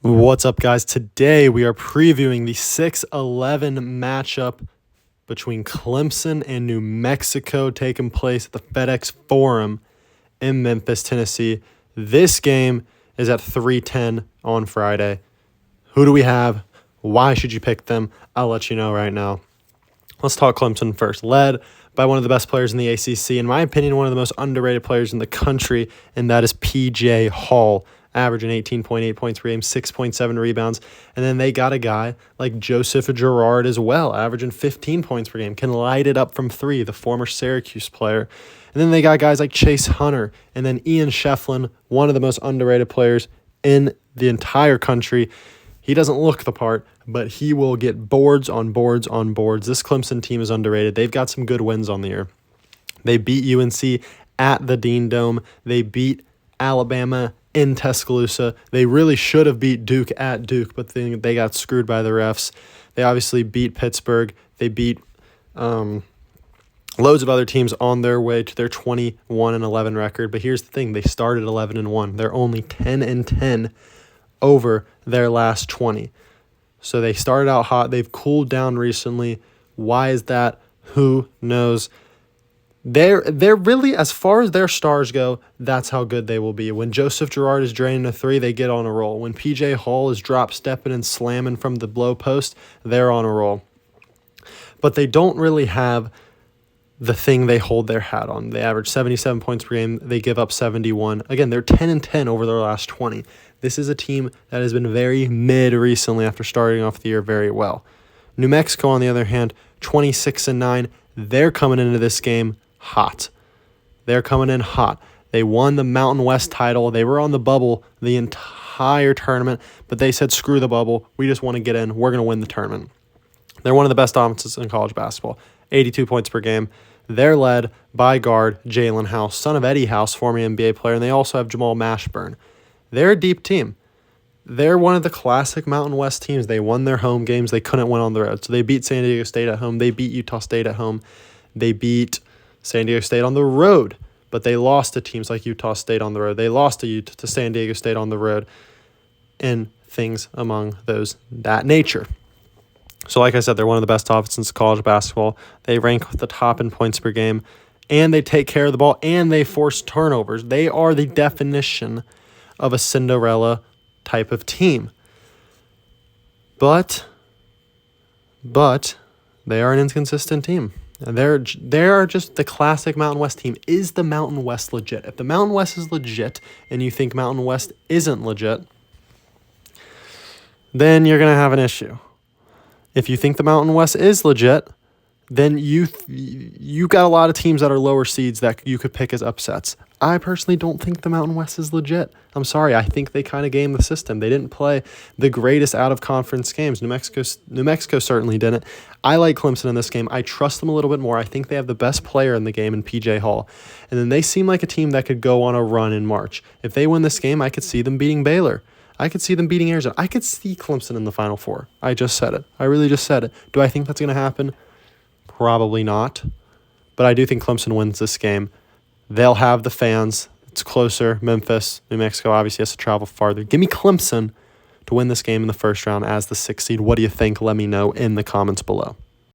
What's up, guys? Today we are previewing the 6-11 matchup between Clemson and New Mexico taking place at the FedEx Forum in Memphis, Tennessee. This game is at 3:10 on Friday. Who do we have? Why should you pick them? I'll let you know right now. Let's talk Clemson first. Led by one of the best players in the ACC, in my opinion, one of the most underrated players in the country, and that is P.J. Hall, averaging 18.8 points per game, 6.7 rebounds. And then they got a guy like Joseph Girard as well, averaging 15 points per game, can light it up from three, the former Syracuse player. And then they got guys like Chase Hunter and then Ian Shefflin, one of the most underrated players in the entire country. He doesn't look the part, but he will get boards on boards on boards. This Clemson team is underrated. They've got some good wins on the year. They beat UNC at the Dean Dome. They beat Alabama in Tuscaloosa. They really should have beat Duke at Duke, but they got screwed by the refs. They obviously beat Pittsburgh. They beat loads of other teams on their way to their 21-11 record. But here's the thing. They started 11-1. They're only 10-10 over their last 20. So they started out hot. They've cooled down recently. Why is that? Who knows? They're really, as far as their stars go, that's how good they will be. When Joseph Girard is draining a three, they get on a roll. When P.J. Hall is drop-stepping and slamming from the blow post, they're on a roll. But they don't really have the thing they hold their hat on. They average 77 points per game. They give up 71. Again, they're 10-10 over their last 20. This is a team that has been very mid recently after starting off the year very well. New Mexico, on the other hand, 26-9. They're coming into this game hot. They're coming in hot. They won the Mountain West title. They were on the bubble the entire tournament, but they said, screw the bubble. We just want to get in. We're going to win the tournament. They're one of the best offenses in college basketball, 82 points per game. They're led by guard Jalen House, son of Eddie House, former NBA player, and they also have Jamal Mashburn. They're a deep team. They're one of the classic Mountain West teams. They won their home games. They couldn't win on the road. So they beat San Diego State at home. They beat Utah State at home. They beat San Diego State on the road, but they lost to teams like Utah State on the road. They lost to San Diego State on the road, and things among that nature. So like I said, they're one of the best offenses in college basketball. They rank at the top in points per game, and they take care of the ball, and they force turnovers. They are the definition of a Cinderella type of team. But they are an inconsistent team. They're just the classic Mountain West team. Is the Mountain West legit? If the Mountain West is legit and you think Mountain West isn't legit, then you're going to have an issue. If you think the Mountain West is legit, then you got a lot of teams that are lower seeds that you could pick as upsets. I personally don't think the Mountain West is legit. I'm sorry. I think they kind of gamed the system. They didn't play the greatest out-of-conference games. New Mexico certainly didn't. I like Clemson in this game. I trust them a little bit more. I think they have the best player in the game in P.J. Hall. And then they seem like a team that could go on a run in March. If they win this game, I could see them beating Baylor. I could see them beating Arizona. I could see Clemson in the Final Four. I just said it. I really just said it. Do I think that's going to happen? Probably not. But I do think Clemson wins this game. They'll have the fans. It's closer. Memphis, New Mexico obviously has to travel farther. Give me Clemson to win this game in the first round as the 6th seed. What do you think? Let me know in the comments below.